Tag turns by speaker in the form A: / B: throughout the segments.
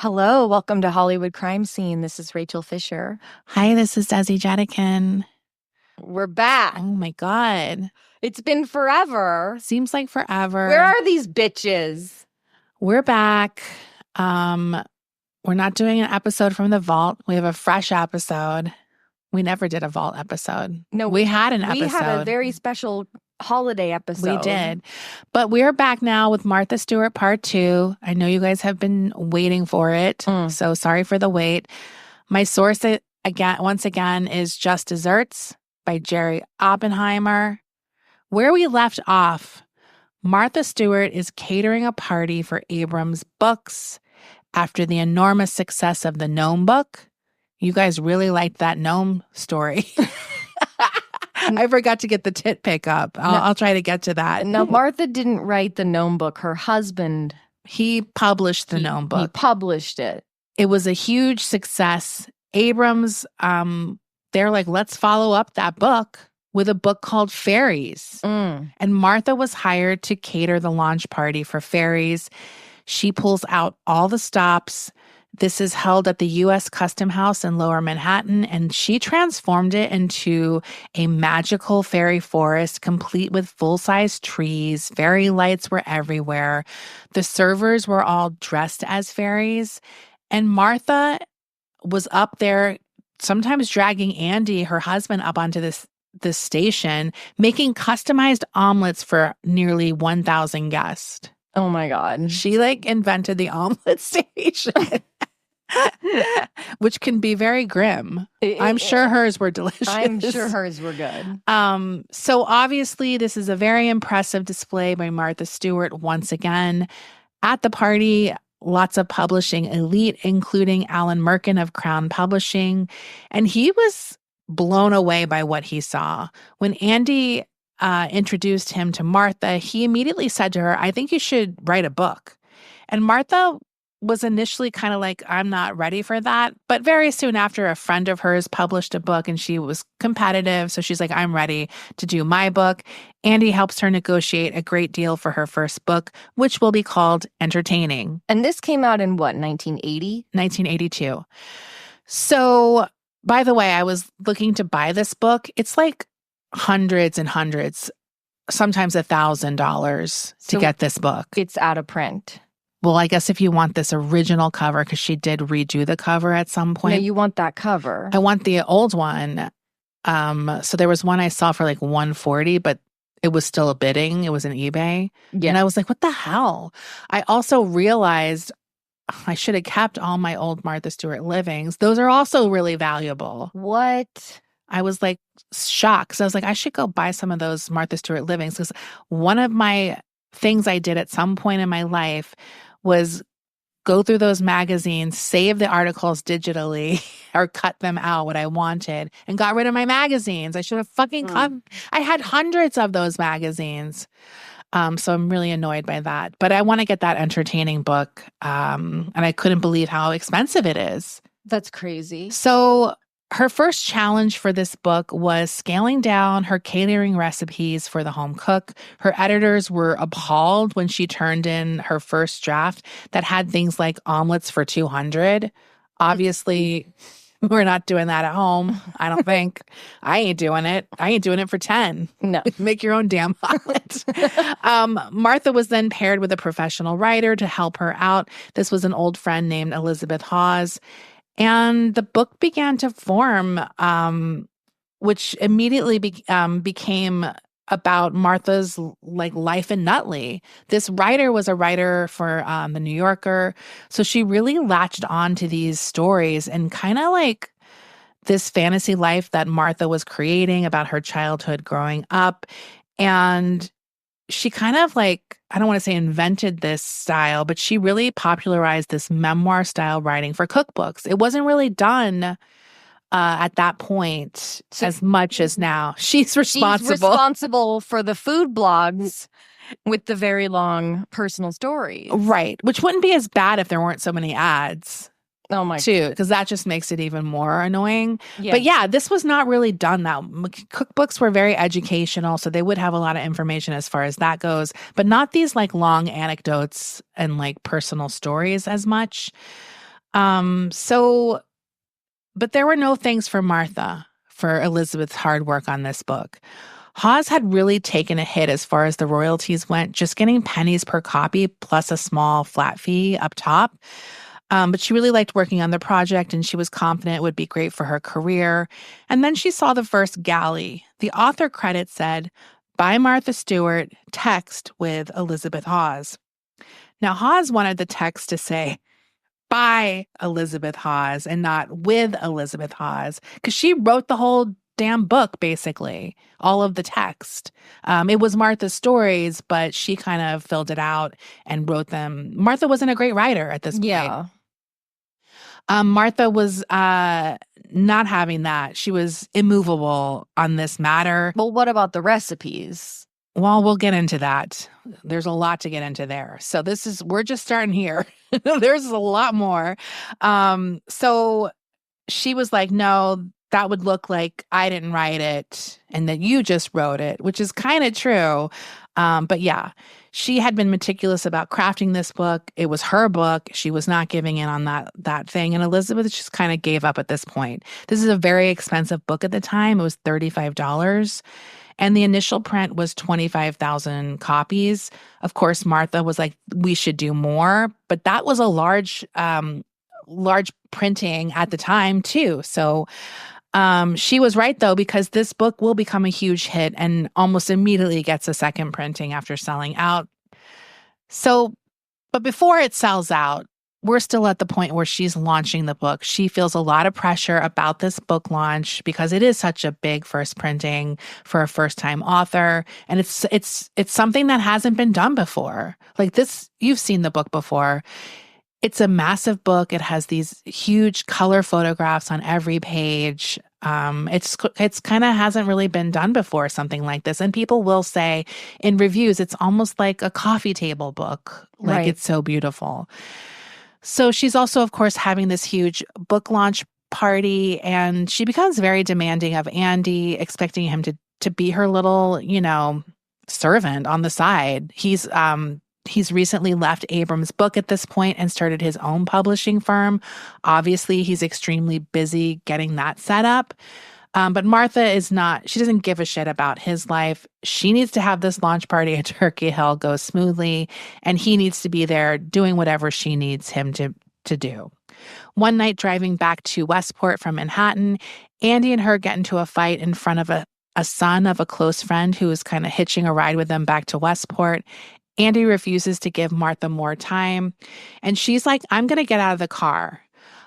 A: Hello, welcome to Hollywood Crime Scene. This is Rachel Fisher.
B: Hi, this is Desi Jedeikin.
A: We're back.
B: Oh my God.
A: It's been forever.
B: Seems like forever.
A: Where are these bitches?
B: We're back. We're not doing an episode from the vault. We have a fresh episode. We never did a vault episode.
A: No,
B: we had an episode.
A: We had a very special holiday episode.
B: We did. But we're back now with Martha Stewart Part 2. I know you guys have been waiting for it. So sorry for the wait. My source once again is Just Desserts by Jerry Oppenheimer. Where we left off, Martha Stewart is catering a party for Abram's books after the enormous success of the Gnome book. You guys really liked that gnome story. I forgot to get the tit pick up. I'll try to get to that.
A: Now, Martha didn't write the Gnome book. Her husband.
B: He published the Gnome book.
A: He published it.
B: It was a huge success. Abrams, they're like, let's follow up that book with a book called Fairies. And Martha was hired to cater the launch party for Fairies. She pulls out all the stops. This is held at the U.S. Custom House in Lower Manhattan, and she transformed it into a magical fairy forest, complete with full-size trees. Fairy lights were everywhere. The servers were all dressed as fairies, and Martha was up there, sometimes dragging Andy, her husband, up onto this station, making customized omelets for nearly 1,000 guests.
A: Oh my God.
B: She invented the omelet station. Which can be very grim. I'm sure hers were delicious.
A: I'm sure hers were good.
B: So obviously this is a very impressive display by Martha Stewart once again. At the party, lots of publishing elite, including Alan Merkin of Crown Publishing. And he was blown away by what he saw. When Andy introduced him to Martha, he immediately said to her, I think you should write a book. And Martha was initially kind of like, I'm not ready for that. But very soon after, a friend of hers published a book and she was competitive. So she's like, I'm ready to do my book. Andy helps her negotiate a great deal for her first book, which will be called Entertaining.
A: And this came out in what, 1980?
B: 1982. So, by the way, I was looking to buy this book. It's like hundreds and hundreds, sometimes $1,000 to get this book.
A: It's out of print.
B: Well, I guess if you want this original cover, because she did redo the cover at some point.
A: No, you want that cover.
B: I want the old one. So there was one I saw for like $140, but it was still a bidding. It was an eBay. Yeah. And I was like, what the hell? I also realized I should have kept all my old Martha Stewart livings. Those are also really valuable.
A: What?
B: I was like shocked. So I was like, I should go buy some of those Martha Stewart livings, because one of my things I did at some point in my life was go through those magazines, save the articles digitally, or cut them out what I wanted, and got rid of my magazines. I should have fucking I had hundreds of those magazines. So I'm really annoyed by that. But I want to get that Entertaining book. And I couldn't believe how expensive it is.
A: That's crazy.
B: So her first challenge for this book was scaling down her catering recipes for the home cook. Her editors were appalled when she turned in her first draft that had things like omelets for 200. Obviously, we're not doing that at home, I don't think. I ain't doing it. I ain't doing it for 10.
A: No.
B: Make your own damn omelet. Martha was then paired with a professional writer to help her out. This was an old friend named Elizabeth Hawes. And the book began to form, which immediately became about Martha's life in Nutley. This writer was a writer for The New Yorker. So she really latched on to these stories and kind of this fantasy life that Martha was creating about her childhood growing up. And she kind of I don't want to say invented this style, but she really popularized this memoir style writing for cookbooks. It wasn't really done at that point as much as now. She's responsible
A: for the food blogs with the very long personal stories.
B: Right. Which wouldn't be as bad if there weren't so many ads.
A: Oh my!
B: Too, because that just makes it even more annoying.
A: Yeah.
B: But yeah, this was not really done that. Cookbooks were very educational, so they would have a lot of information as far as that goes, but not these long anecdotes and personal stories as much. So, but there were no thanks for Martha for Elizabeth's hard work on this book. Hawes had really taken a hit as far as the royalties went, just getting pennies per copy plus a small flat fee up top. But she really liked working on the project and she was confident it would be great for her career. And then she saw the first galley. The author credit said, by Martha Stewart, text with Elizabeth Hawes. Now, Hawes wanted the text to say, by Elizabeth Hawes and not with Elizabeth Hawes, because she wrote the whole damn book, basically, all of the text. It was Martha's stories, but she kind of filled it out and wrote them. Martha wasn't a great writer at this point.
A: Yeah.
B: Martha was not having that. She was immovable on this matter.
A: Well, what about the recipes?
B: Well, we'll get into that. There's a lot to get into there. So we're just starting here. There's a lot more. So she was like, no, that would look like I didn't write it and that you just wrote it, which is kind of true. But yeah, she had been meticulous about crafting this book. It was her book. She was not giving in on that thing. And Elizabeth just kind of gave up at this point. This is a very expensive book at the time. It was $35. And the initial print was 25,000 copies. Of course, Martha was like, we should do more. But that was a large printing at the time, too. So she was right, though, because this book will become a huge hit and almost immediately gets a second printing after selling out. So, but before it sells out, we're still at the point where she's launching the book. She feels a lot of pressure about this book launch because it is such a big first printing for a first-time author, and it's something that hasn't been done before. Like this, you've seen the book before. It's a massive book. It has these huge color photographs on every page. It's kind of hasn't really been done before, something like this. And people will say in reviews, it's almost like a coffee table book. Like
A: Right.
B: It's so beautiful. So she's also, of course, having this huge book launch party, and she becomes very demanding of Andy, expecting him to be her little, servant on the side. He's recently left Abram's book at this point and started his own publishing firm. Obviously, he's extremely busy getting that set up. But Martha she doesn't give a shit about his life. She needs to have this launch party at Turkey Hill go smoothly, and he needs to be there doing whatever she needs him to do. One night driving back to Westport from Manhattan, Andy and her get into a fight in front of a son of a close friend who is kind of hitching a ride with them back to Westport. Andy refuses to give Martha more time, and she's like, I'm going to get out of the car.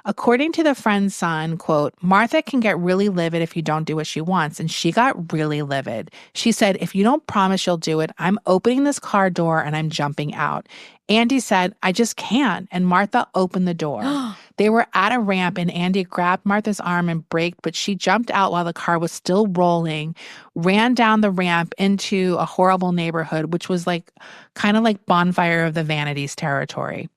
B: According to the friend's son, quote, Martha can get really livid if you don't do what she wants. And she got really livid. She said, if you don't promise you'll do it, I'm opening this car door and I'm jumping out. Andy said, I just can't. And Martha opened the door. They were at a ramp and Andy grabbed Martha's arm and braked, but she jumped out while the car was still rolling, ran down the ramp into a horrible neighborhood, which was kind of like Bonfire of the Vanities territory.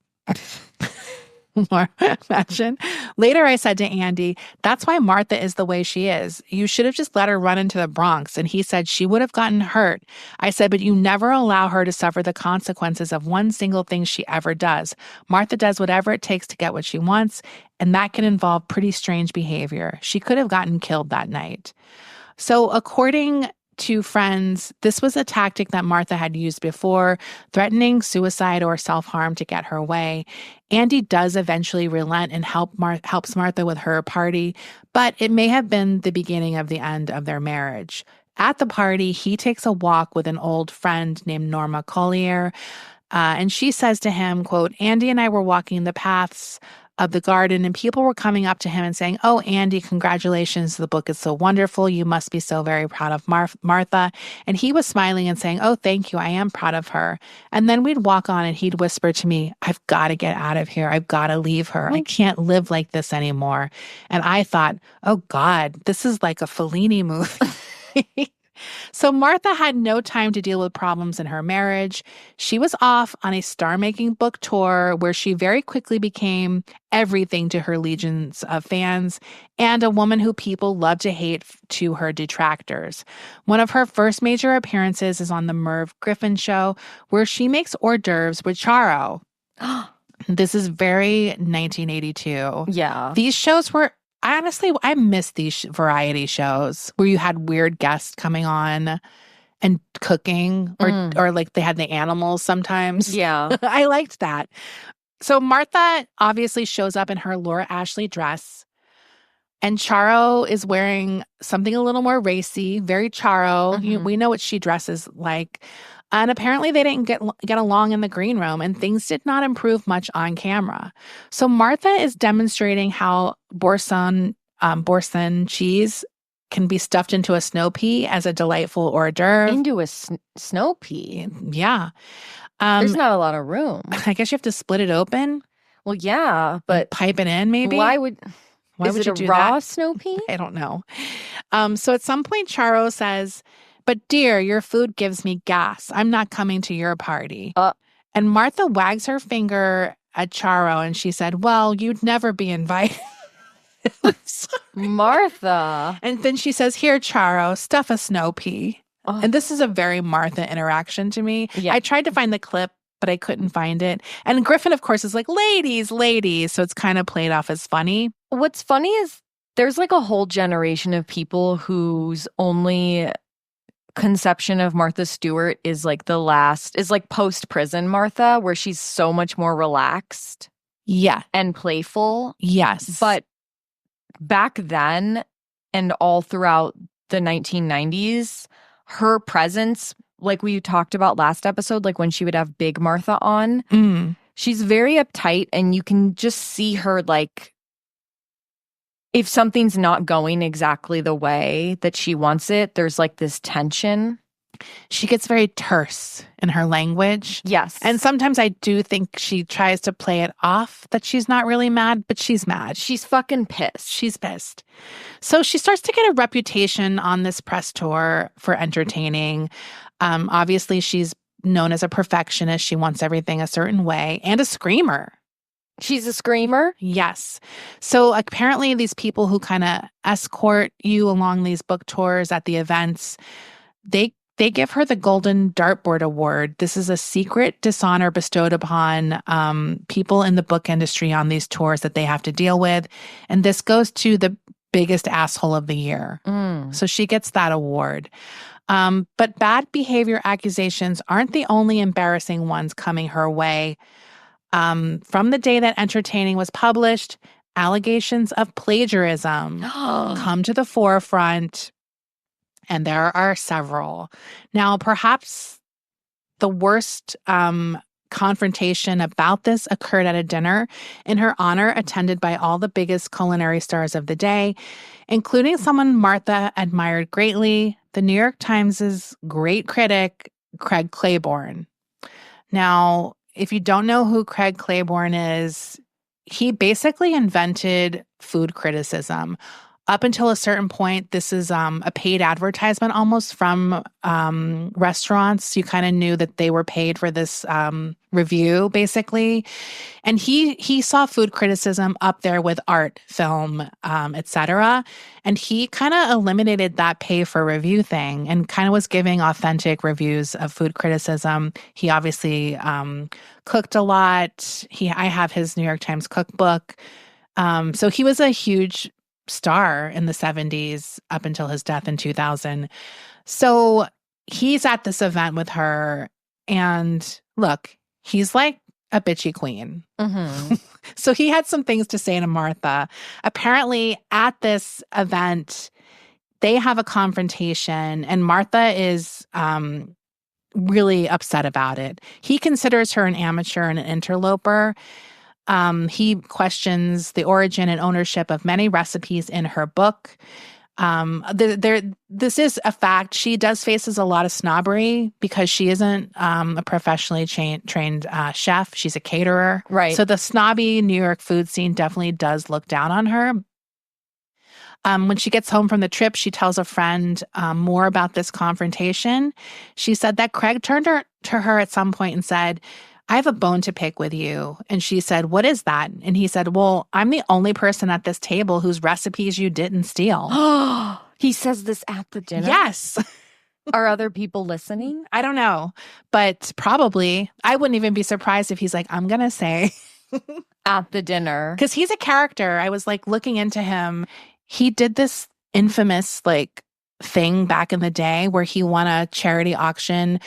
B: Imagine. Later, I said to Andy, that's why Martha is the way she is. You should have just let her run into the Bronx. And he said she would have gotten hurt. I said, but you never allow her to suffer the consequences of one single thing she ever does. Martha does whatever it takes to get what she wants, and that can involve pretty strange behavior. She could have gotten killed that night. So according to friends, this was a tactic that Martha had used before, threatening suicide or self-harm to get her way. Andy does eventually relent and helps Martha with her party, but it may have been the beginning of the end of their marriage. At the party, he takes a walk with an old friend named Norma Collier, and she says to him, quote, Andy and I were walking the paths of the garden, and people were coming up to him and saying, oh, Andy, congratulations, the book is so wonderful. You must be so very proud of Martha. And he was smiling and saying, oh, thank you. I am proud of her. And then we'd walk on and he'd whisper to me, I've got to get out of here. I've got to leave her. I can't live like this anymore. And I thought, oh, God, this is like a Fellini movie. So Martha had no time to deal with problems in her marriage. She was off on a star-making book tour where she very quickly became everything to her legions of fans and a woman who people love to hate to her detractors. One of her first major appearances is on the Merv Griffin show, where she makes hors d'oeuvres with Charo. This is very 1982.
A: Yeah.
B: These shows were, honestly, I miss these variety shows where you had weird guests coming on and cooking, or like they had the animals sometimes.
A: Yeah.
B: I liked that. So Martha obviously shows up in her Laura Ashley dress, and Charo is wearing something a little more racy, very Charo. We know what she dresses like. And apparently they didn't get along in the green room, and things did not improve much on camera. So Martha is demonstrating how boursin cheese can be stuffed into a snow pea as a delightful hors d'oeuvre.
A: Into a snow pea?
B: Yeah.
A: There's not a lot of room.
B: I guess you have to split it open.
A: Well, yeah, but
B: pipe it in, maybe.
A: Why would
B: you
A: do
B: do
A: raw
B: that?
A: Snow pea?
B: I don't know. So at some point, Charo says, "But dear, your food gives me gas. I'm not coming to your party." And Martha wags her finger at Charo, and she said, "Well, you'd never be invited."
A: Martha.
B: And then she says, "Here, Charo, stuff a snow pea." And this is a very Martha interaction to me. Yeah. I tried to find the clip, but I couldn't find it. And Griffin, of course, is like, ladies. So it's kind of played off as funny.
A: What's funny is there's like a whole generation of people whose only conception of Martha Stewart is like post-prison Martha, where she's so much more relaxed.
B: Yeah.
A: And playful.
B: Yes.
A: But back then and all throughout the 1990s, her presence, like we talked about last episode, like when she would have Big Martha on, she's very uptight, and you can just see her, like, if something's not going exactly the way that she wants it, there's like this tension. She gets very terse in her language.
B: Yes. And sometimes I do think she tries to play it off that she's not really mad, but she's mad.
A: She's fucking pissed.
B: She's pissed. So she starts to get a reputation on this press tour for entertaining. Obviously, she's known as a perfectionist. She wants everything a certain way, and a screamer.
A: She's a screamer?
B: Yes. So apparently these people who kind of escort you along these book tours at the events, they give her the Golden Dartboard Award. This is a secret dishonor bestowed upon people in the book industry on these tours that they have to deal with. And this goes to the biggest asshole of the year. So she gets that award. But bad behavior accusations aren't the only embarrassing ones coming her way. From the day that Entertaining was published, allegations of plagiarism come to the forefront. And there are several. Now, perhaps the worst confrontation about this occurred at a dinner in her honor, attended by all the biggest culinary stars of the day, including someone Martha admired greatly, the New York Times' great critic, Craig Claiborne. Now, if you don't know who Craig Claiborne is, he basically invented food criticism. Up until a certain point, this is a paid advertisement almost from restaurants. You kind of knew that they were paid for this review, basically. And he saw food criticism up there with art, film, etc. And he kind of eliminated that pay for review thing and kind of was giving authentic reviews of food criticism. He obviously cooked a lot. I have his New York Times cookbook. So he was a huge star in the 70s up until his death in 2000. So he's at this event with her, and look, he's like a bitchy queen. So he had some things to say to Martha. Apparently at this event, they have a confrontation, and Martha is really upset about it. He considers her an amateur and an interloper. He questions the origin and ownership of many recipes in her book. This is a fact. She faces a lot of snobbery because she isn't a professionally trained chef. She's a caterer.
A: Right.
B: So the snobby New York food scene definitely does look down on her. When she gets home from the trip, she tells a friend more about this confrontation. She said that Craig turned to her at some point and said, "I have a bone to pick with you." And she said, "What is that?" And he said, "Well, I'm the only person at this table whose recipes you didn't steal."
A: He says this at the dinner?
B: Yes.
A: Are other people listening?
B: I don't know, but probably. I wouldn't even be surprised if he's like, "I'm going to say
A: at the dinner.
B: Because he's a character. I was like looking into him. He did this infamous like thing back in the day where he won a charity auction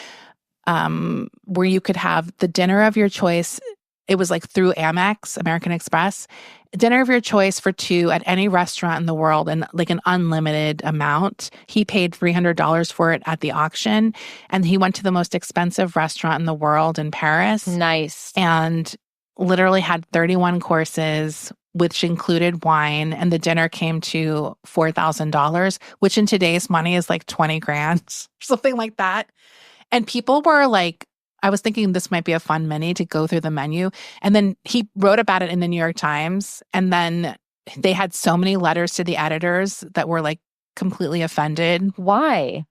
B: where you could have the dinner of your choice. It was like through Amex, American Express, dinner of your choice for two at any restaurant in the world and like an unlimited amount. He paid $300 for it at the auction. And he went to the most expensive restaurant in the world in Paris.
A: Nice.
B: And literally had 31 courses, which included wine. And the dinner came to $4,000, which in today's money is like 20 grand, something like that. And people were like, I was thinking this might be a fun mini to go through the menu. And then he wrote about it in the New York Times. And then they had so many letters to the editors that were like completely offended.
A: Why?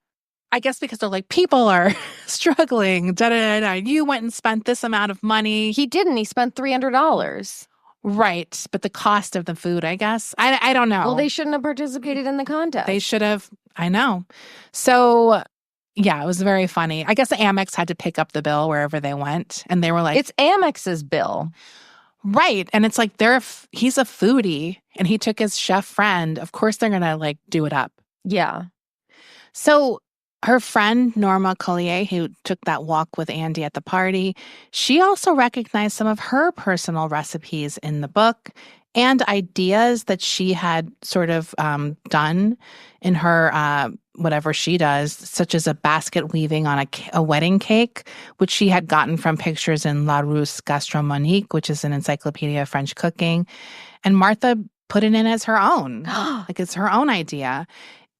B: I guess because they're like, people are struggling. Da, da, da, da. You went and spent this amount of money.
A: He didn't. He spent $300.
B: Right. But the cost of the food, I guess. I don't know.
A: Well, they shouldn't have participated in the contest.
B: They should have. I know. So yeah, it was very funny. I guess the Amex had to pick up the bill wherever they went. And they were like,
A: it's Amex's bill.
B: Right. And it's like, he's a foodie and he took his chef friend. Of course, they're going to like do it up.
A: Yeah.
B: So her friend, Norma Collier, who took that walk with Andy at the party, she also recognized some of her personal recipes in the book and ideas that she had sort of done in her whatever she does, such as a basket weaving on a wedding cake, which she had gotten from pictures in La Russe Gastronomique, which is an encyclopedia of French cooking. And Martha put it in as her own. Like it's her own idea.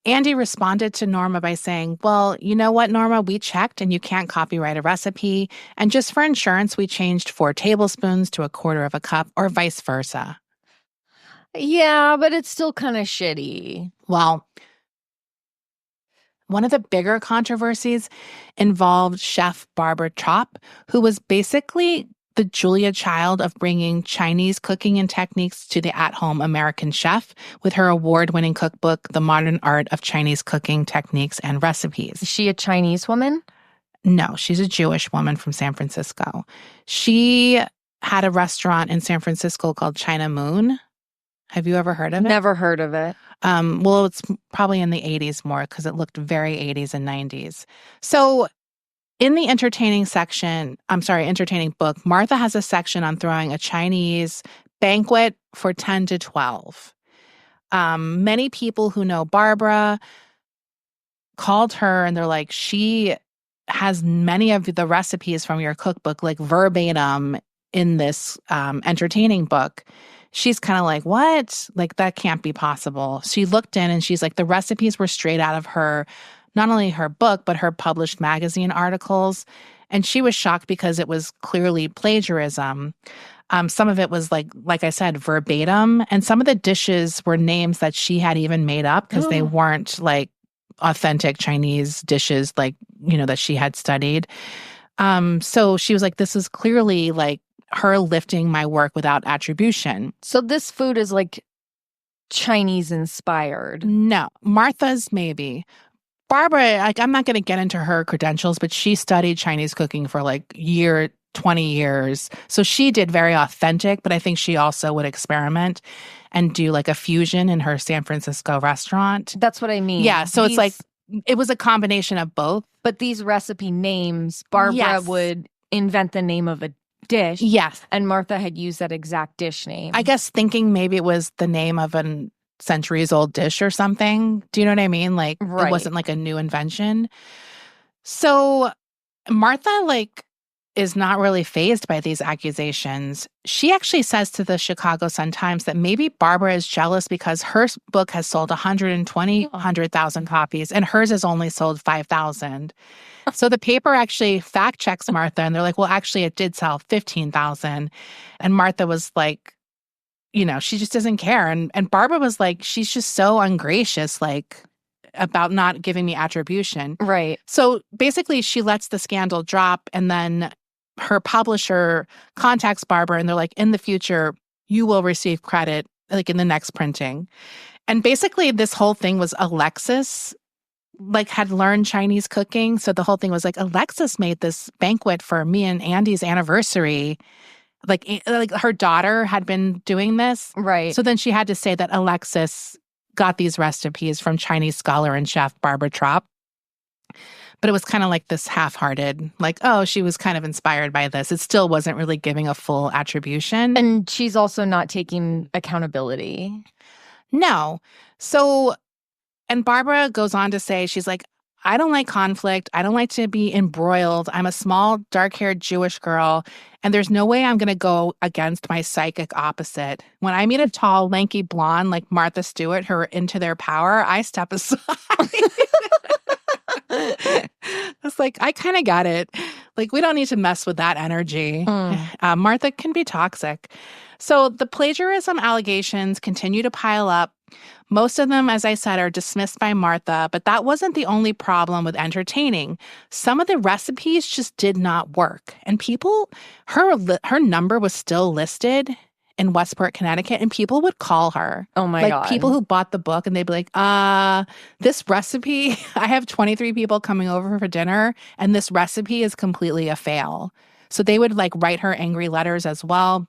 B: Andy responded to Norma by saying, well, you know what, Norma, we checked and you can't copyright a recipe. And just for insurance, we changed 4 tablespoons to 1/4 of a cup or vice versa.
A: Yeah, but it's still kind of shitty.
B: Well, one of the bigger controversies involved Chef Barbara Chop, who was basically the Julia Child of bringing Chinese cooking and techniques to the at-home American chef with her award-winning cookbook, The Modern Art of Chinese Cooking Techniques and Recipes.
A: Is she a Chinese woman?
B: No, she's a Jewish woman from San Francisco. She had a restaurant in San Francisco called China Moon. Have you ever heard of it?
A: Never heard of it.
B: Well, it's probably in the 80s more because it looked very 80s and 90s. So in the entertaining book, Martha has a section on throwing a Chinese banquet for 10 to 12. Many people who know Barbara called her and they're like, she has many of the recipes from your cookbook, like verbatim in this entertaining book. She's kind of like, what? Like, that can't be possible. She looked in and she's like, the recipes were straight out of her, not only her book, but her published magazine articles. And she was shocked because it was clearly plagiarism. Some of it was like I said, verbatim. And some of the dishes were names that she had even made up because they weren't like authentic Chinese dishes, like, you know, that she had studied. So she was like, this is clearly like her lifting my work without attribution.
A: So this food is like Chinese inspired.
B: No, Martha's maybe. Barbara, like, I'm not going to get into her credentials, but she studied Chinese cooking for like 20 years. So she did very authentic, but I think she also would experiment and do like a fusion in her San Francisco restaurant.
A: That's what I mean.
B: Yeah. So it's like, it was a combination of both.
A: But these recipe names, Barbara would invent the name of a dish.
B: Yes.
A: And Martha had used that exact dish name.
B: I guess thinking maybe it was the name of a centuries-old dish or something. Do you know what I mean? Like, It wasn't like a new invention. So Martha, like, is not really fazed by these accusations. She actually says to the Chicago Sun-Times that maybe Barbara is jealous because her book has sold 100,000 copies and hers has only sold 5,000. So the paper actually fact checks Martha and they're like, well, actually it did sell 15,000. And Martha was like, you know, she just doesn't care. And Barbara was like, she's just so ungracious, like, about not giving me attribution.
A: Right.
B: So basically she lets the scandal drop and then her publisher contacts Barbara and they're like, in the future, you will receive credit, like in the next printing. And basically this whole thing was Alexis, like, had learned Chinese cooking. So the whole thing was like, Alexis made this banquet for me and Andy's anniversary. like her daughter had been doing this.
A: Right.
B: So then she had to say that Alexis got these recipes from Chinese scholar and chef Barbara Trapp. But it was kind of like this half-hearted, like, oh, she was kind of inspired by this. It still wasn't really giving a full attribution.
A: And she's also not taking accountability.
B: No. So, and Barbara goes on to say, she's like, I don't like conflict. I don't like to be embroiled. I'm a small, dark-haired Jewish girl, and there's no way I'm going to go against my psychic opposite. When I meet a tall, lanky blonde like Martha Stewart who are into their power, I step aside. It's like, I kind of got it. Like, we don't need to mess with that energy. Martha can be toxic. So the plagiarism allegations continue to pile up. Most of them, as I said, are dismissed by Martha, but that wasn't the only problem with entertaining. Some of the recipes just did not work. And people, her number was still listed in Westport, Connecticut, and people would call her.
A: Oh my God.
B: Like people who bought the book, and they'd be like, this recipe, I have 23 people coming over for dinner, and this recipe is completely a fail. So they would like write her angry letters as well.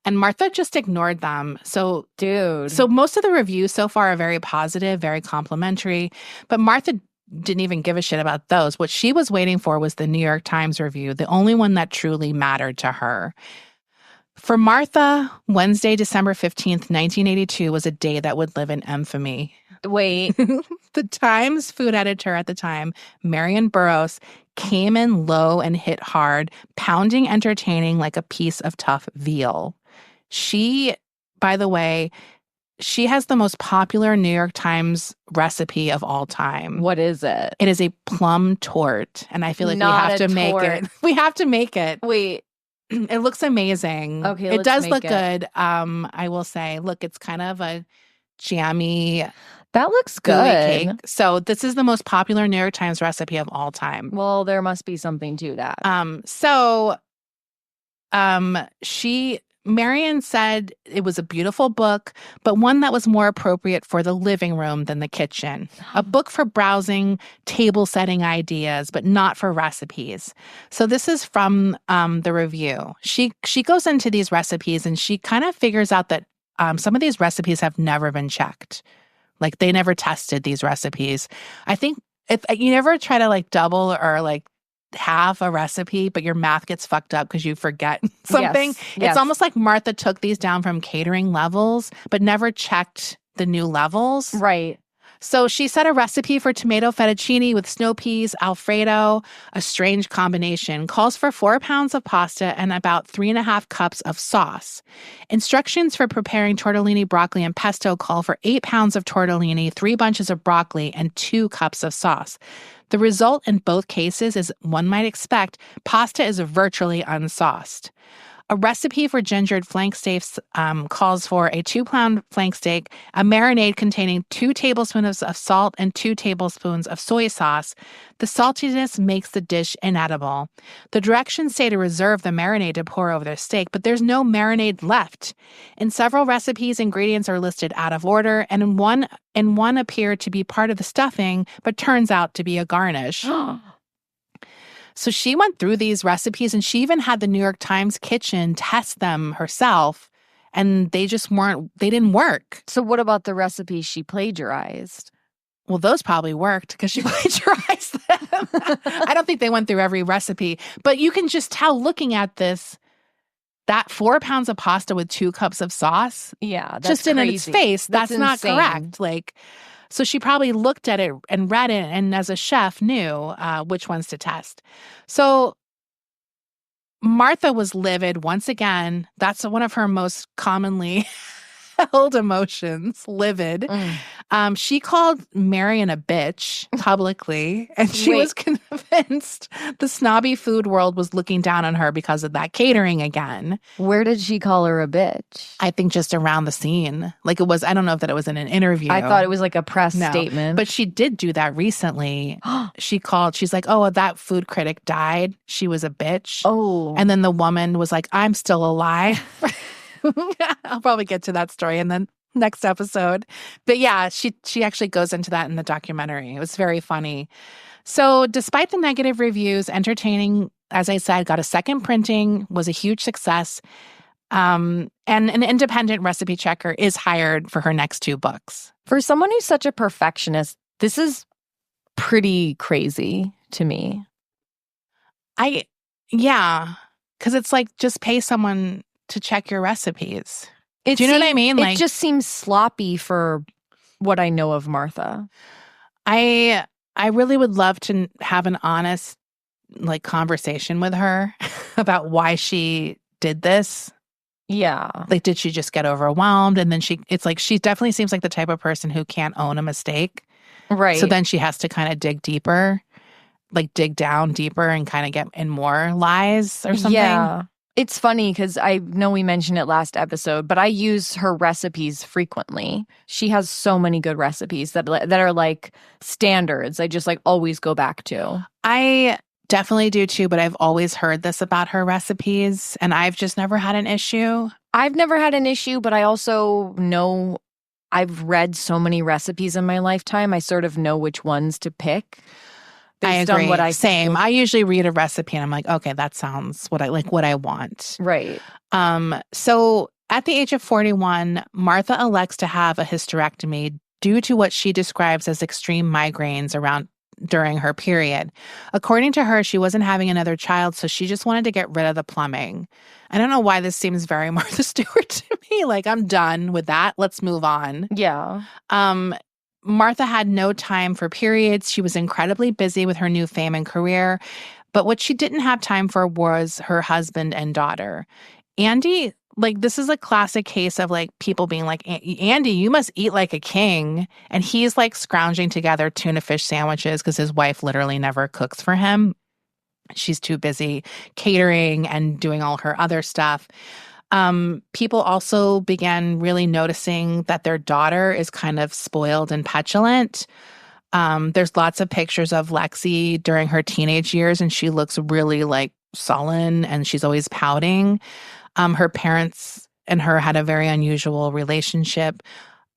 B: And Martha just ignored them. So most of the reviews so far are very positive, very complimentary. But Martha didn't even give a shit about those. What she was waiting for was the New York Times review, the only one that truly mattered to her. For Martha, Wednesday, December 15th, 1982 was a day that would live in infamy.
A: Wait.
B: The Times food editor at the time, Marion Burroughs, came in low and hit hard, pounding entertaining like a piece of tough veal. She, by the way, she has the most popular New York Times recipe of all time.
A: What is it?
B: It is a plum tort, and I feel like we have to make it. We have to make it.
A: Wait.
B: It looks amazing.
A: Okay,
B: it does look good. I will say, look, it's kind of a jammy.
A: That looks good.
B: Cake. So this is the most popular New York Times recipe of all time.
A: Well, there must be something to that.
B: Marion said it was a beautiful book, but one that was more appropriate for the living room than the kitchen. A book for browsing, table setting ideas, but not for recipes. So this is from the review. She goes into these recipes and she kind of figures out that some of these recipes have never been checked. Like they never tested these recipes. I think if you never try to like double or like half a recipe, but your math gets fucked up because you forget something.
A: Yes.
B: It's almost like Martha took these down from catering levels, but never checked the new levels.
A: Right.
B: So she set a recipe for tomato fettuccine with snow peas, Alfredo, a strange combination. Calls for 4 pounds of pasta and about 3.5 cups of sauce. Instructions for preparing tortellini, broccoli, and pesto call for 8 pounds of tortellini, 3 bunches of broccoli, and 2 cups of sauce. The result in both cases is, one might expect, pasta is virtually unsauced. A recipe for gingered flank steaks calls for a 2-pound flank steak, a marinade containing 2 tablespoons of salt and 2 tablespoons of soy sauce. The saltiness makes the dish inedible. The directions say to reserve the marinade to pour over the steak, but there's no marinade left. In several recipes, ingredients are listed out of order, and in one appear to be part of the stuffing, but turns out to be a garnish. So she went through these recipes, and she even had the New York Times kitchen test them herself, and they didn't work.
A: So what about the recipes she plagiarized?
B: Well, those probably worked because she plagiarized them. I don't think they went through every recipe, but you can just tell looking at this, that 4 pounds of pasta with 2 cups of sauce.
A: Yeah, that's
B: just in
A: crazy.
B: its face. That's not
A: insane.
B: Correct. Like, so she probably looked at it and read it, and as a chef knew which ones to test. So Martha was livid once again. That's one of her most commonly held emotions, livid. She called Marion a bitch publicly, and she was convinced the snobby food world was looking down on her because of that catering again.
A: Where did she call her a bitch?
B: I think just around the scene. Like it was, I don't know if that it was in an interview.
A: I thought it was like a press statement.
B: But she did do that recently. She's like, oh, that food critic died. She was a bitch.
A: Oh.
B: And then the woman was like, I'm still alive. I'll probably get to that story in the next episode. But yeah, she actually goes into that in the documentary. It was very funny. So despite the negative reviews, entertaining as I said, got a second printing, was a huge success. And an independent recipe checker is hired for her next 2 books.
A: For someone who's such a perfectionist, this is pretty crazy to me.
B: Yeah, because it's like, just pay someone to check your recipes. Do you know what I mean?
A: It just seems sloppy for what I know of Martha.
B: I really would love to have an honest conversation with her about why she did this.
A: Yeah.
B: Did she just get overwhelmed? And then she definitely seems like the type of person who can't own a mistake.
A: Right.
B: So then she has to kind of dig deeper, dig down deeper and kind of get in more lies or something.
A: Yeah. It's funny because I know we mentioned it last episode, but I use her recipes frequently. She has so many good recipes that are like standards. I just always go back to.
B: I definitely do too, but I've always heard this about her recipes and I've just never had an issue.
A: I've never had an issue, but I also know I've read so many recipes in my lifetime. I sort of know which ones to pick.
B: I agree. Same. I usually read a recipe and I'm like, okay, that sounds what I want.
A: Right.
B: So at the age of 41, Martha elects to have a hysterectomy due to what she describes as extreme migraines during her period. According to her, she wasn't having another child, so she just wanted to get rid of the plumbing. I don't know why this seems very Martha Stewart to me. I'm done with that. Let's move on.
A: Yeah.
B: Martha had no time for periods. She was incredibly busy with her new fame and career. But what she didn't have time for was her husband and daughter. Andy, this is a classic case of people being like, Andy, you must eat like a king. And he's scrounging together tuna fish sandwiches because his wife literally never cooks for him. She's too busy catering and doing all her other stuff. People also began really noticing that their daughter is kind of spoiled and petulant. There's lots of pictures of Lexi during her teenage years, and she looks really sullen and she's always pouting. Her parents and her had a very unusual relationship.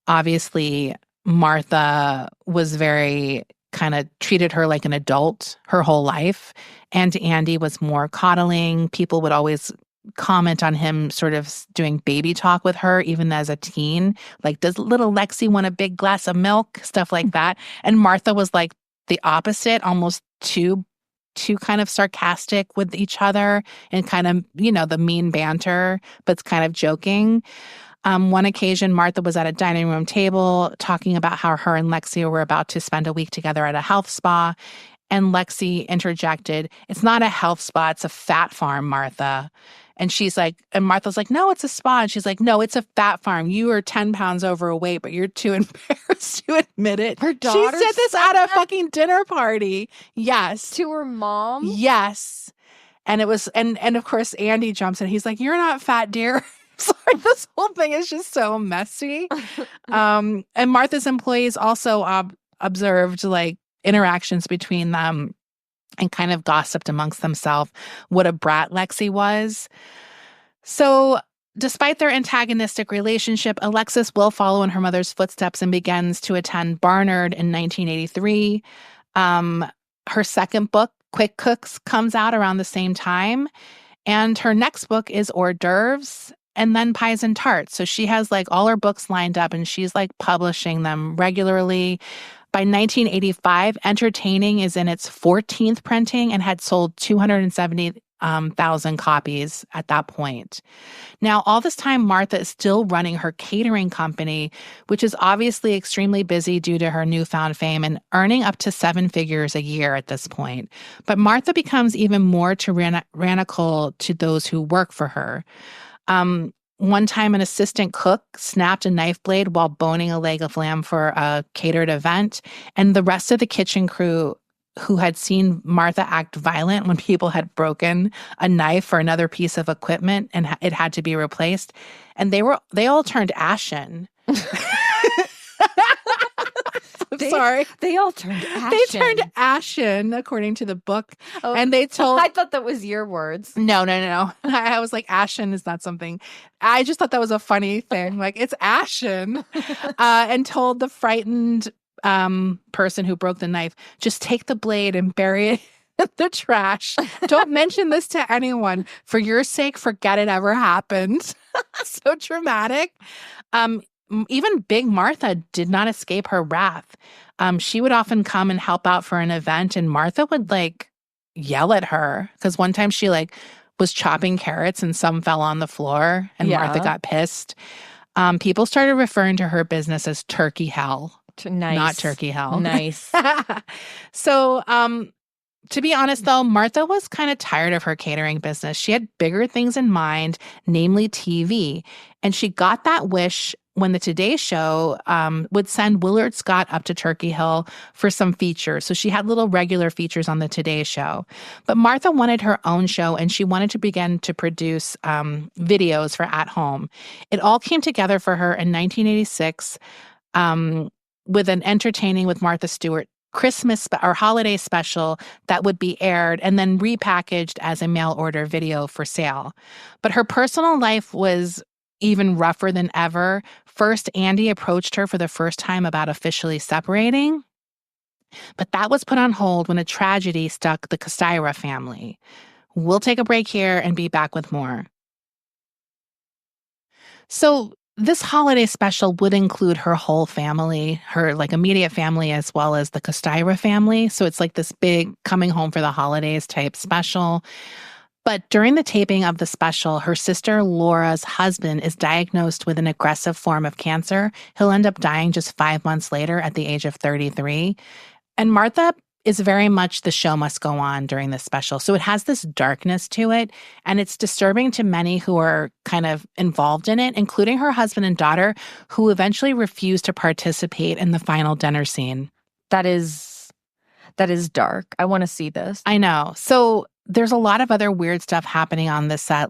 B: Obviously, Martha was very kind of treated her like an adult her whole life. And Andy was more coddling. People would always comment on him sort of doing baby talk with her, even as a teen. Does little Lexi want a big glass of milk? Stuff like that. And Martha was the opposite, almost too kind of sarcastic with each other and kind of, the mean banter, but it's kind of joking. One occasion, Martha was at a dining room table talking about how her and Lexi were about to spend a week together at a health spa. And Lexi interjected, "It's not a health spa, it's a fat farm, Martha." And and Martha's like, "No, it's a spa." And she's like, "No, it's a fat farm. You are 10 pounds overweight, but you're too embarrassed to admit it."
A: Her daughter
B: She said this at a fucking dinner party. Yes.
A: To her mom?
B: Yes. And it was, and of course, Andy jumps in. He's like, "You're not fat, dear." Sorry, this whole thing is just so messy. And Martha's employees also observed interactions between them and kind of gossiped amongst themselves what a brat Lexi was. So despite their antagonistic relationship, Alexis will follow in her mother's footsteps and begins to attend Barnard in 1983. Her second book, Quick Cooks, comes out around the same time. And her next book is hors d'oeuvres and then pies and tarts. So she has all her books lined up and she's publishing them regularly. By 1985, Entertaining is in its 14th printing and had sold 270,000 copies at that point. Now, all this time, Martha is still running her catering company, which is obviously extremely busy due to her newfound fame and earning up to 7 figures a year at this point. But Martha becomes even more tyrannical to those who work for her. One time, an assistant cook snapped a knife blade while boning a leg of lamb for a catered event, and the rest of the kitchen crew who had seen Martha act violent when people had broken a knife or another piece of equipment and it had to be replaced, and they all turned ashen. Sorry.
A: They all turned ashen.
B: They turned ashen, according to the book. Oh, and they told...
A: I thought that was your words.
B: No. I was like, ashen is not something... I just thought that was a funny thing. It's ashen. And told the frightened person who broke the knife, just take the blade and bury it in the trash. Don't mention this to anyone. For your sake, forget it ever happened. So dramatic. Even Big Martha did not escape her wrath. She would often come and help out for an event, and Martha would yell at her because one time she was chopping carrots and some fell on the floor, and Martha got pissed. People started referring to her business as Turkey Hell.
A: Nice.
B: Not Turkey Hell.
A: Nice.
B: So, to be honest, though, Martha was kind of tired of her catering business. She had bigger things in mind, namely TV. And she got that wish when the Today Show would send Willard Scott up to Turkey Hill for some features. So she had little regular features on the Today Show. But Martha wanted her own show, and she wanted to begin to produce videos for at home. It all came together for her in 1986 with an Entertaining with Martha Stewart Christmas or holiday special that would be aired and then repackaged as a mail order video for sale. But her personal life was even rougher than ever. First, Andy approached her for the first time about officially separating, but that was put on hold when a tragedy struck the Kostyra family. We'll take a break here and be back with more. So this holiday special would include her whole family, her immediate family, as well as the Kostyra family. So it's this big coming home for the holidays type special. But during the taping of the special, her sister Laura's husband is diagnosed with an aggressive form of cancer. He'll end up dying just 5 months later at the age of 33. And Martha is very much the show must go on during this special. So it has this darkness to it, and it's disturbing to many who are kind of involved in it, including her husband and daughter, who eventually refused to participate in the final dinner scene.
A: That is dark. I want to see this.
B: I know. So there's a lot of other weird stuff happening on this set,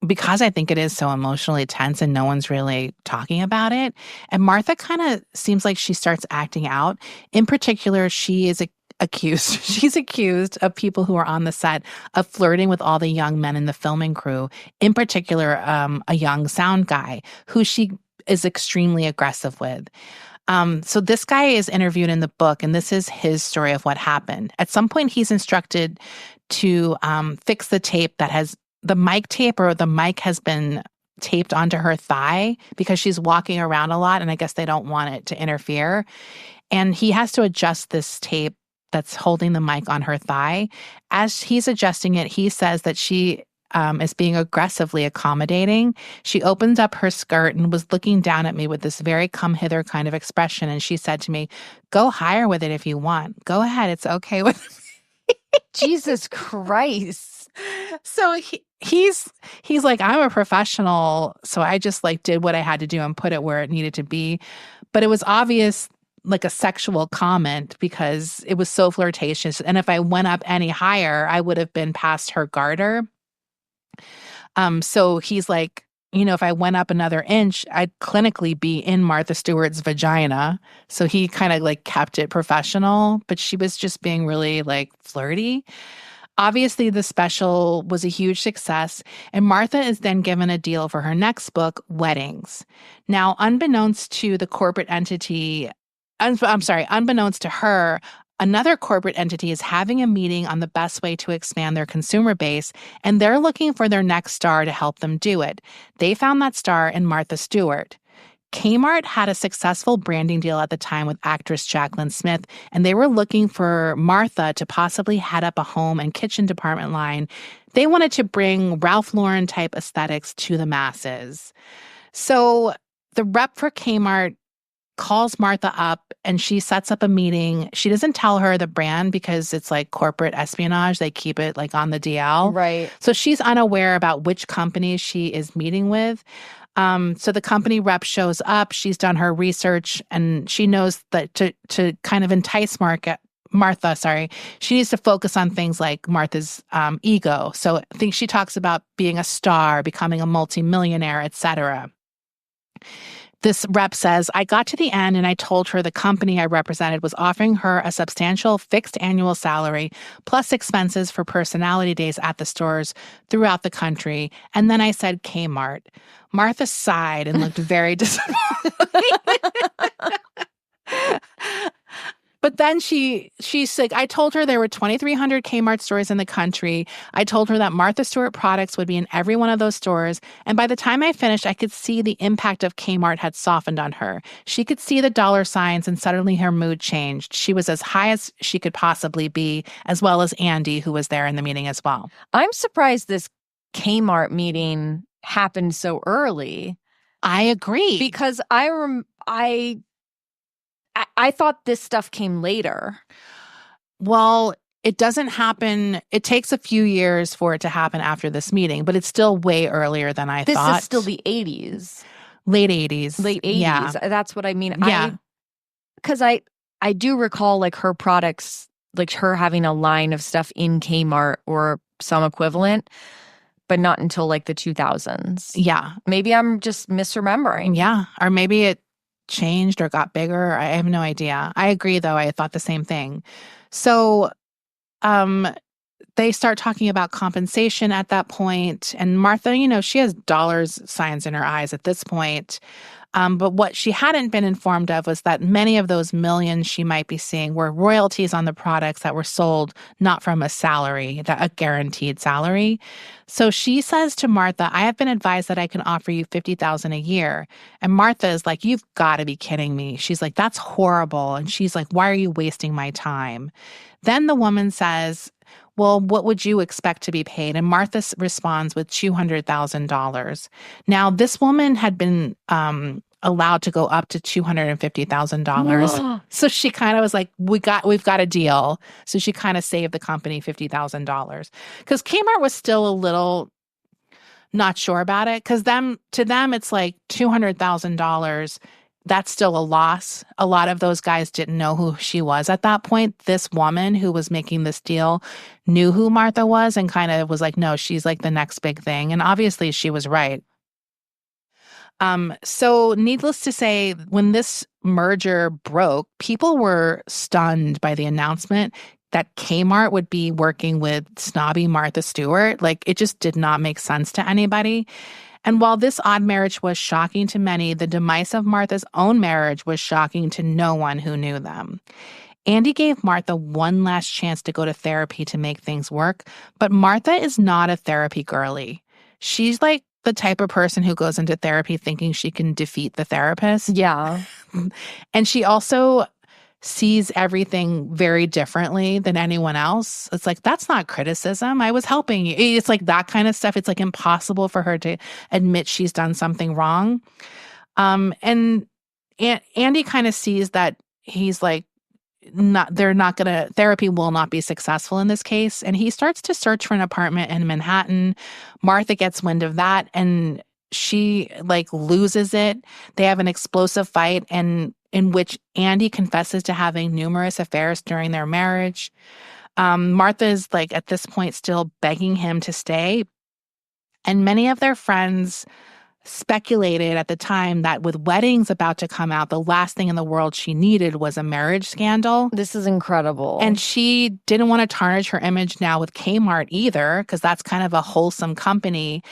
B: because I think it is so emotionally tense and no one's really talking about it. And Martha kind of seems like she starts acting out. In particular, she's accused of people who are on the set of flirting with all the young men in the filming crew, in particular, a young sound guy who she is extremely aggressive with. So this guy is interviewed in the book, and this is his story of what happened. At some point, he's instructed to fix the tape that has the mic tape, or the mic has been taped onto her thigh because she's walking around a lot, and I guess they don't want it to interfere. And he has to adjust this tape that's holding the mic on her thigh. As he's adjusting it, he says that she is being aggressively accommodating. She opened up her skirt and was looking down at me with this very come hither kind of expression. And she said to me, "Go higher with it if you want. Go ahead. It's okay with me."
A: Jesus Christ.
B: So he's like, "I'm a professional. So I just did what I had to do and put it where it needed to be." But it was obvious, a sexual comment, because it was so flirtatious. And if I went up any higher, I would have been past her garter. So he's like, if I went up another inch, I'd clinically be in Martha Stewart's vagina. So he kind of kept it professional, but she was just being really flirty. Obviously, the special was a huge success, and Martha is then given a deal for her next book, Weddings. Now, unbeknownst to the corporate entity, unbeknownst to her, another corporate entity is having a meeting on the best way to expand their consumer base, and they're looking for their next star to help them do it. They found that star in Martha Stewart. Kmart had a successful branding deal at the time with actress Jaclyn Smith, and they were looking for Martha to possibly head up a home and kitchen department line. They wanted to bring Ralph Lauren type aesthetics to the masses. So the rep for Kmart calls Martha up and she sets up a meeting. She doesn't tell her the brand because it's corporate espionage. They keep it on the DL.
A: Right.
B: So she's unaware about which company she is meeting with. So the company rep shows up. She's done her research and she knows that to kind of entice Martha, she needs to focus on things like Martha's ego. So I think she talks about being a star, becoming a multimillionaire, etc. This rep says, "I got to the end and I told her the company I represented was offering her a substantial fixed annual salary plus expenses for personality days at the stores throughout the country. And then I said Kmart." Martha sighed and looked very disappointed. But then she's like, I told her there were 2,300 Kmart stores in the country. I told her that Martha Stewart products would be in every one of those stores. And by the time I finished, I could see the impact of Kmart had softened on her. She could see the dollar signs and suddenly her mood changed. She was as high as she could possibly be, as well as Andy, who was there in the meeting as well.
A: I'm surprised this Kmart meeting happened so early.
B: I agree.
A: Because I thought this stuff came later.
B: Well, it doesn't happen. It takes a few years for it to happen after this meeting, but it's still way earlier than I thought.
A: This is still the 80s.
B: Late 80s.
A: Late 80s.
B: Yeah.
A: That's what I mean.
B: Yeah.
A: Because I do recall like her products, like her having a line of stuff in Kmart or some equivalent, but not until like the 2000s.
B: Yeah.
A: Maybe I'm just misremembering.
B: Yeah. Or maybe it changed or got bigger. I have no idea. I agree, though. I thought the same thing. So they start talking about compensation at that point. And Martha, she has dollars signs in her eyes at this point. But what she hadn't been informed of was that many of those millions she might be seeing were royalties on the products that were sold, not from a salary, a guaranteed salary. So she says to Martha, I have been advised that I can offer you $50,000 a year. And Martha is like, you've got to be kidding me. She's like, that's horrible. And she's like, why are you wasting my time? Then the woman says, well, what would you expect to be paid? And Martha responds with $200,000. Now, this woman had been allowed to go up to $250,000. So she kind of was like, we've got a deal. So she kind of saved the company $50,000. Because Kmart was still a little not sure about it. Because to them, it's like $200,000. That's still a loss. A lot of those guys didn't know who she was at that point. This woman who was making this deal knew who Martha was and kind of was like, no, she's like the next big thing. And obviously she was right. So needless to say, when this merger broke, people were stunned by the announcement that Kmart would be working with snobby Martha Stewart. Like, it just did not make sense to anybody. And while this odd marriage was shocking to many, the demise of Martha's own marriage was shocking to no one who knew them. Andy gave Martha one last chance to go to therapy to make things work, but Martha is not a therapy girly. She's like the type of person who goes into therapy thinking she can defeat the therapist.
A: Yeah.
B: And she also sees everything very differently than anyone else. It's like, that's not criticism. I was helping you. It's like that kind of stuff. It's like impossible for her to admit she's done something wrong. And Andy kind of sees that he's like, therapy will not be successful in this case. And he starts to search for an apartment in Manhattan. Martha gets wind of that and she like loses it. They have an explosive fight and in which Andy confesses to having numerous affairs during their marriage. Martha is like at this point still begging him to stay. And many of their friends speculated at the time that with weddings about to come out, the last thing in the world she needed was a marriage scandal.
A: This is incredible.
B: And she didn't want to tarnish her image now with Kmart either, because that's kind of a wholesome company.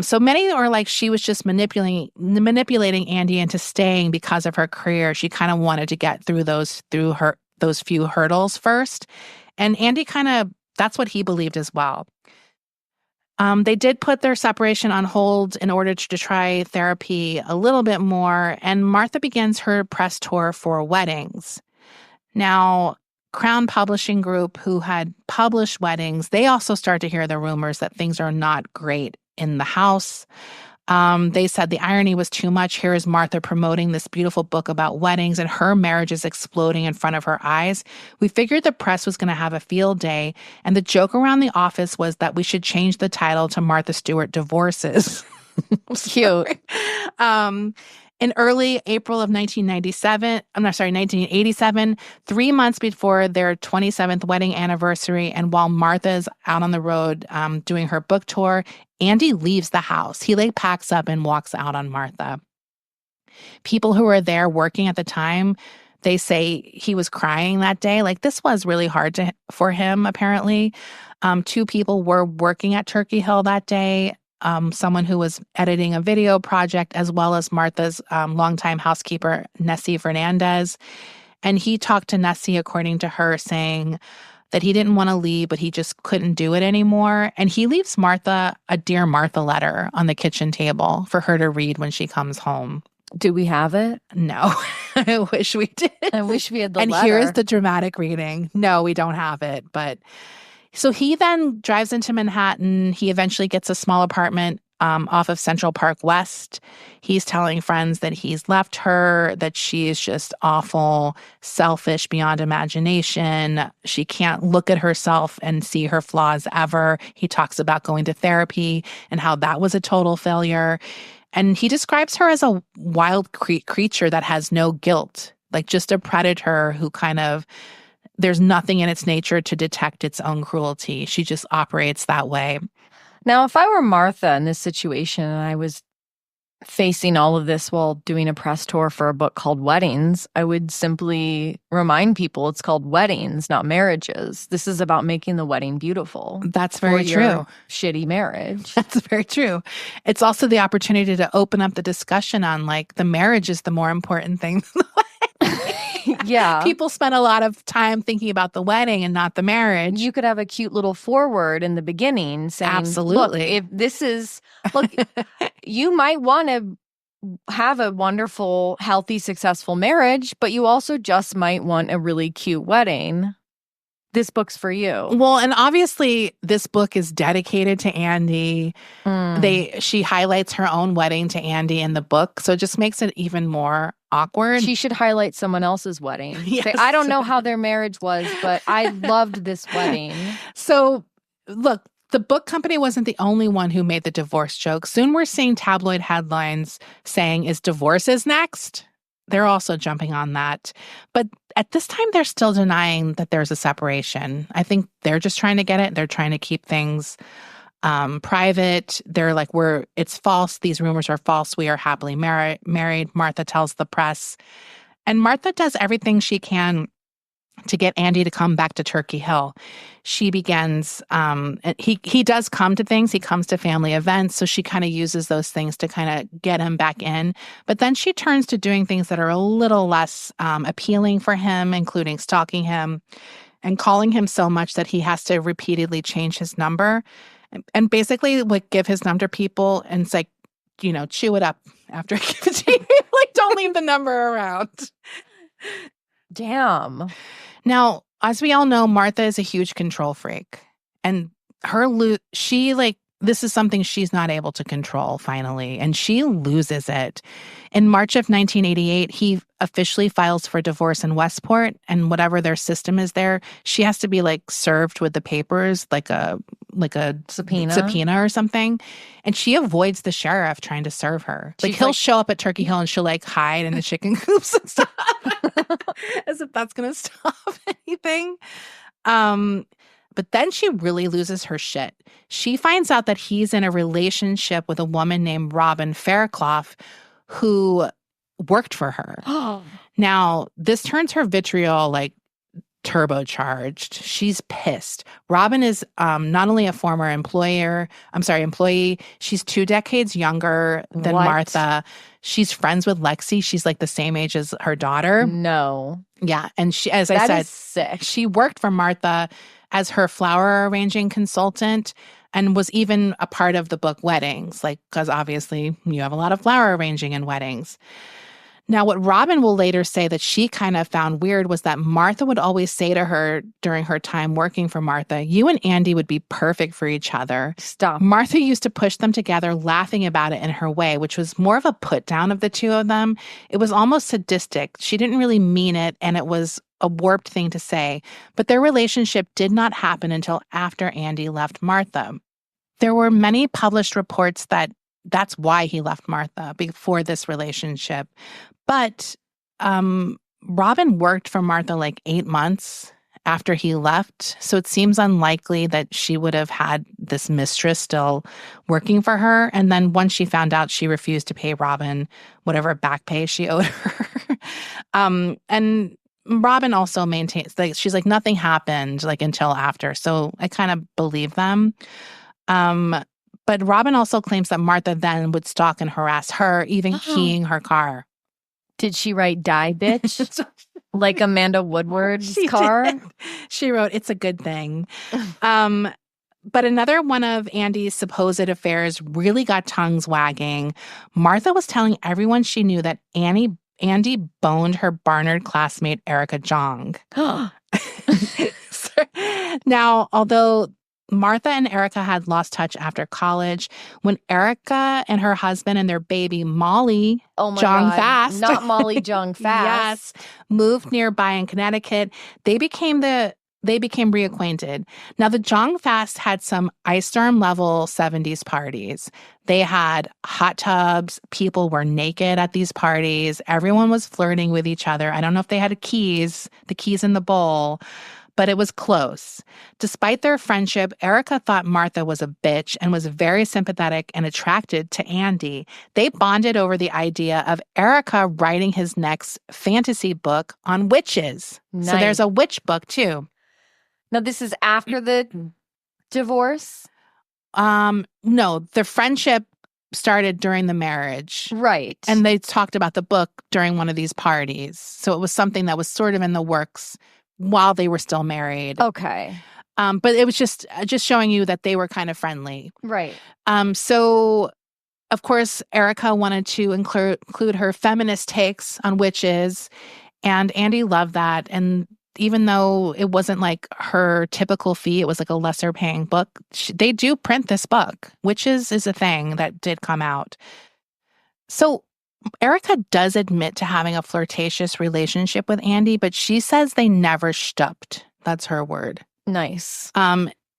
B: So many are like she was just manipulating Andy into staying because of her career. She kind of wanted to get through those few hurdles first. And Andy that's what he believed as well. They did put their separation on hold in order to try therapy a little bit more, and Martha begins her press tour for weddings. Now, Crown Publishing Group, who had published weddings, they also start to hear the rumors that things are not great in the house. They said the irony was too much. Here is Martha promoting this beautiful book about weddings and her marriage is exploding in front of her eyes. We figured the press was going to have a field day, and the joke around the office was that we should change the title to Martha Stewart Divorces. Cute. In early April of 1987, 3 months before their 27th wedding anniversary, and while Martha's out on the road doing her book tour, Andy leaves the house. He packs up and walks out on Martha. People who were there working at the time, they say he was crying that day. This was really hard for him, apparently. 2 people were working at Turkey Hill that day. Someone who was editing a video project, as well as Martha's longtime housekeeper, Nessie Fernandez. And he talked to Nessie, according to her, saying that he didn't want to leave, but he just couldn't do it anymore. And he leaves Martha a Dear Martha letter on the kitchen table for her to read when she comes home.
A: Do we have it?
B: No. I wish we did.
A: I wish we had the
B: letter.
A: And
B: here's the dramatic reading. No, we don't have it. But so he then drives into Manhattan. He eventually gets a small apartment off of Central Park West. He's telling friends that he's left her, that she is just awful, selfish beyond imagination. She can't look at herself and see her flaws ever. He talks about going to therapy and how that was a total failure. And he describes her as a wild creature that has no guilt, like just a predator who kind of, there's nothing in its nature to detect its own cruelty. She just operates that way.
A: Now, if I were Martha in this situation and I was facing all of this while doing a press tour for a book called Weddings, I would simply remind people it's called weddings, not marriages. This is about making the wedding beautiful.
B: That's very true.
A: Shitty marriage.
B: That's very true. It's also the opportunity to open up the discussion on like the marriage is the more important thing.
A: Yeah.
B: People spend a lot of time thinking about the wedding and not the marriage.
A: You could have a cute little foreword in the beginning saying,
B: absolutely.
A: Look, if this is, look, you might want to have a wonderful, healthy, successful marriage, but you also just might want a really cute wedding. This book's for you.
B: Well, and obviously this book is dedicated to Andy. She highlights her own wedding to Andy in the book, so it just makes it even more awkward.
A: She should highlight someone else's wedding.
B: Yes.
A: Say, I don't know how their marriage was, but I loved this wedding.
B: So, look, the book company wasn't the only one who made the divorce joke. Soon we're seeing tabloid headlines saying, "Is divorces next?" They're also jumping on that. But at this time, they're still denying that there's a separation. I think they're just trying to get it. They're trying to keep things private. They're like, it's false. These rumors are false. We are happily married, Martha tells the press. And Martha does everything she can to get Andy to come back to Turkey Hill. She begins, he does come to things. He comes to family events. So she kind of uses those things to kind of get him back in. But then she turns to doing things that are a little less appealing for him, including stalking him and calling him so much that he has to repeatedly change his number and basically like give his number to people and it's like, chew it up after I give it to you. Like, don't leave the number around.
A: Damn.
B: Now, as we all know, Martha is a huge control freak. And this is something she's not able to control, finally. And she loses it. In March of 1988, he officially files for divorce in Westport. And whatever their system is there, she has to be served with the papers, like a subpoena or something. And she avoids the sheriff trying to serve her. He'll show up at Turkey Hill and she'll hide in the chicken coops and stuff. As if that's going to stop anything. But then she really loses her shit. She finds out that he's in a relationship with a woman named Robin Fairclough who worked for her. Now, this turns her vitriol turbocharged. She's pissed. Robin is not only a former employee. She's 2 decades younger than Martha. She's friends with Lexi. She's the same age as her daughter.
A: No.
B: Yeah. And she, as I said,
A: that is sick.
B: She worked for Martha as her flower arranging consultant and was even a part of the book Weddings, because obviously you have a lot of flower arranging in weddings. Now, what Robin will later say that she kind of found weird was that Martha would always say to her during her time working for Martha, "You and Andy would be perfect for each other."
A: Stop.
B: Martha used to push them together, laughing about it in her way, which was more of a put down of the two of them. It was almost sadistic. She didn't really mean it, and it was a warped thing to say. But their relationship did not happen until after Andy left Martha. There were many published reports that that's why he left Martha before this relationship. But Robin worked for Martha 8 months after he left. So it seems unlikely that she would have had this mistress still working for her. And then once she found out, she refused to pay Robin whatever back pay she owed her. And Robin also maintains, she's nothing happened until after. So I kind of believe them. But Robin also claims that Martha then would stalk and harass her, even keying her car.
A: Did she write "die, bitch"? Like Amanda Woodward's car?
B: Did. She wrote, "It's a good thing." But another one of Andy's supposed affairs really got tongues wagging. Martha was telling everyone she knew that Andy boned her Barnard classmate Erica Jong. Now, although Martha and Erica had lost touch after college, when Erica and her husband and their baby Molly Jong Fast,
A: not Molly Jong Fast,
B: yes, moved nearby in Connecticut, they became reacquainted. Now, the Jong Fast had some ice storm level 70s parties. They had hot tubs. People were naked at these parties. Everyone was flirting with each other. I don't know if they had the keys in the bowl, but it was close. Despite their friendship, Erica thought Martha was a bitch and was very sympathetic and attracted to Andy. They bonded over the idea of Erica writing his next fantasy book on witches. Nice. So there's a witch book, too.
A: Now, this is after the divorce?
B: No, the friendship started during the marriage.
A: Right.
B: And they talked about the book during one of these parties. So it was something that was sort of in the works while they were still married.
A: Okay.
B: But it was just showing you that they were kind of friendly.
A: Right.
B: So, of course, Erica wanted to include her feminist takes on witches, and Andy loved that. And even though it wasn't like her typical fee, it was like a lesser paying book, they do print this book. Witches is a thing that did come out. So Erica does admit to having a flirtatious relationship with Andy, but she says they never stopped. That's her word.
A: Nice.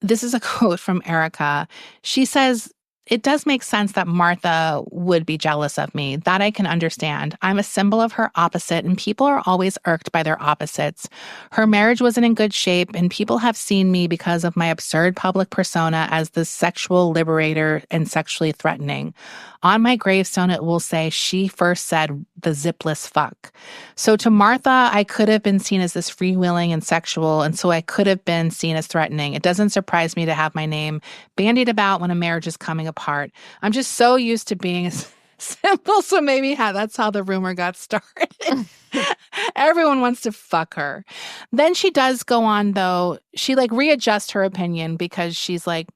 B: This is a quote from Erica. She says, "It does make sense that Martha would be jealous of me. That I can understand. I'm a symbol of her opposite, and people are always irked by their opposites. Her marriage wasn't in good shape, and people have seen me because of my absurd public persona as the sexual liberator and sexually threatening. On my gravestone, it will say, she first said the zipless fuck. So to Martha, I could have been seen as this freewheeling and sexual, and so I could have been seen as threatening. It doesn't surprise me to have my name bandied about when a marriage is coming apart. I'm just so used to being simple, so maybe that's how the rumor got started." Everyone wants to fuck her. Then she does go on, though. She readjusts her opinion because she's like,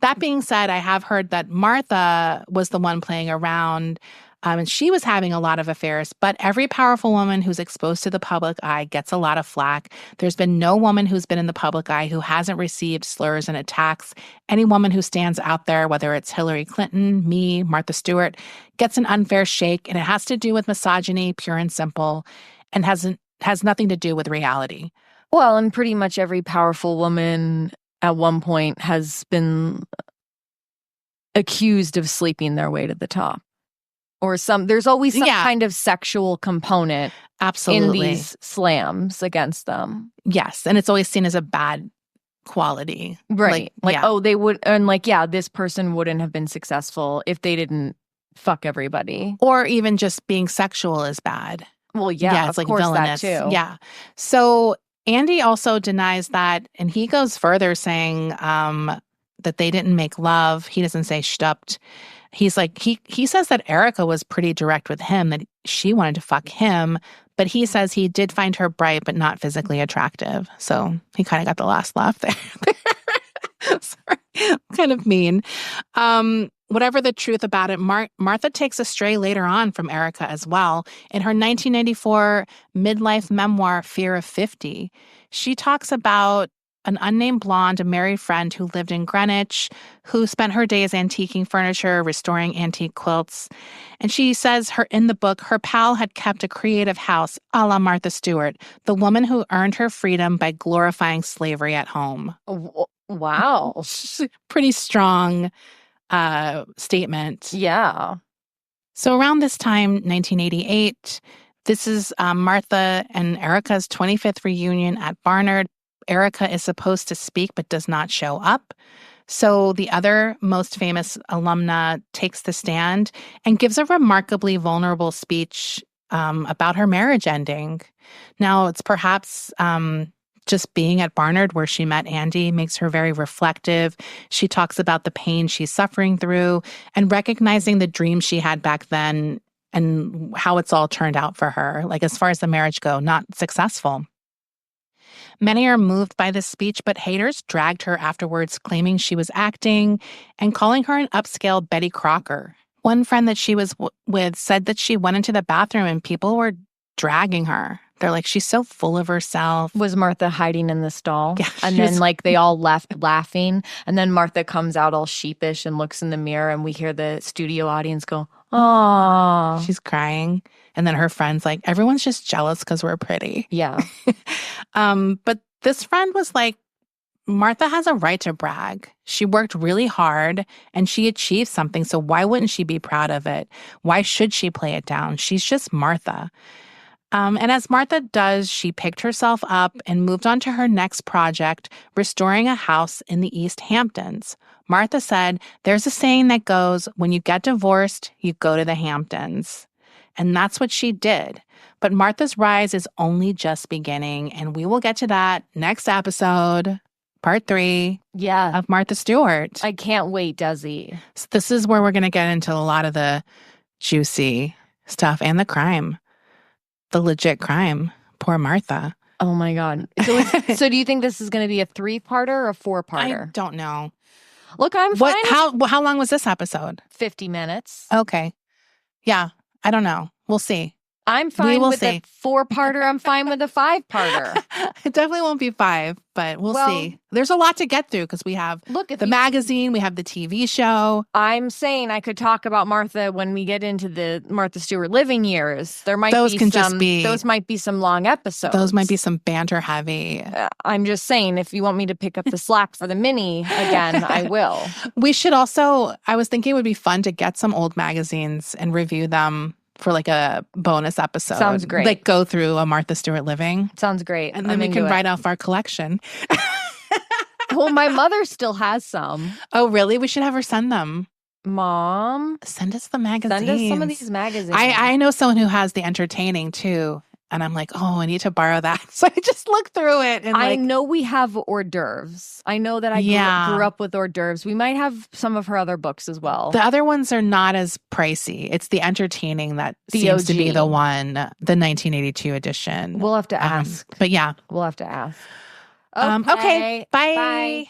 B: that being said, I have heard that Martha was the one playing around, and she was having a lot of affairs, but every powerful woman who's exposed to the public eye gets a lot of flack. There's been no woman who's been in the public eye who hasn't received slurs and attacks. Any woman who stands out there, whether it's Hillary Clinton, me, Martha Stewart, gets an unfair shake, and it has to do with misogyny, pure and simple, and has nothing to do with reality.
A: Well, and pretty much every powerful woman at one point has been accused of sleeping their way to the top. Or there's always some kind of sexual component
B: absolutely
A: in these slams against them.
B: Yes, and it's always seen as a bad quality.
A: Right. They would, and this person wouldn't have been successful if they didn't fuck everybody.
B: Or even just being sexual is bad.
A: Well, yeah,
B: it's
A: of course
B: villainous.
A: That too.
B: Yeah. So Andy also denies that, and he goes further saying that they didn't make love. He doesn't say stupped. He's like, he says that Erica was pretty direct with him, that she wanted to fuck him, but he says he did find her bright but not physically attractive. So he kind of got the last laugh there. Sorry, kind of mean. Whatever the truth about it, Martha takes a stray later on from Erica as well. In her 1994 midlife memoir, Fear of 50, she talks about an unnamed blonde, a married friend who lived in Greenwich, who spent her days antiquing furniture, restoring antique quilts. And she says in the book, her pal had kept a creative house a la Martha Stewart, the woman who earned her freedom by glorifying slavery at home.
A: Wow.
B: Pretty strong statement.
A: Yeah.
B: So around this time, 1988, this is Martha and Erica's 25th reunion at Barnard. Erica is supposed to speak but does not show up. So the other most famous alumna takes the stand and gives a remarkably vulnerable speech about her marriage ending. Now, it's perhaps just being at Barnard where she met Andy makes her very reflective. She talks about the pain she's suffering through and recognizing the dreams she had back then and how it's all turned out for her. Like, as far as the marriage go, not successful. Many are moved by this speech, but haters dragged her afterwards, claiming she was acting and calling her an upscale Betty Crocker. One friend that she was with said that she went into the bathroom and people were dragging her. They're like, she's so full of herself.
A: Was Martha hiding in the stall?
B: Yeah,
A: and then like they all left laughing. And then Martha comes out all sheepish and looks in the mirror, and we hear the studio audience go, "Aw."
B: She's crying. And then her friend's like, everyone's just jealous because we're pretty.
A: Yeah.
B: But this friend was like, Martha has a right to brag. She worked really hard and she achieved something. So why wouldn't she be proud of it? Why should she play it down? She's just Martha. And as Martha does, she picked herself up and moved on to her next project, restoring a house in the East Hamptons. Martha said, there's a saying that goes, when you get divorced, you go to the Hamptons. And that's what she did. But Martha's rise is only just beginning, and we will get to that next episode, part 3 of Martha Stewart.
A: I can't wait, Desi.
B: So this is where we're going to get into a lot of the juicy stuff and the crime. The legit crime. Poor Martha.
A: Oh my God. So do you think this is going to be a 3-parter or a 4-parter?
B: I don't know.
A: Look, I'm fine.
B: How long was this episode?
A: 50 minutes.
B: Okay. Yeah. I don't know. We'll see.
A: I'm fine with a 4-parter. I'm fine with a 5-parter.
B: It definitely won't be 5, but we'll see. There's a lot to get through because we have the magazine, we have the TV show.
A: I'm saying I could talk about Martha when we get into the Martha Stewart living years. There might
B: those
A: might be some long episodes.
B: Those might be some banter heavy.
A: I'm just saying, if you want me to pick up the slack for the mini again, I will.
B: We should also, I was thinking it would be fun to get some old magazines and review them for like a bonus episode.
A: Sounds great.
B: Like go through a Martha Stewart living.
A: Sounds great.
B: And then we can write off our collection.
A: Well, my mother still has some.
B: Oh, really? We should have her send them.
A: Mom,
B: send us the magazines.
A: Send us some of these magazines.
B: I know someone who has the entertaining too. And I'm like, oh, I need to borrow that. So I just look through it. And
A: I know we have hors d'oeuvres. I know that I grew up with hors d'oeuvres. We might have some of her other books as well.
B: The other ones are not as pricey. It's the entertaining that seems
A: OG.
B: To be the one, the 1982 edition.
A: We'll have to ask.
B: But yeah.
A: We'll have to ask.
B: Okay. Bye.
A: Bye.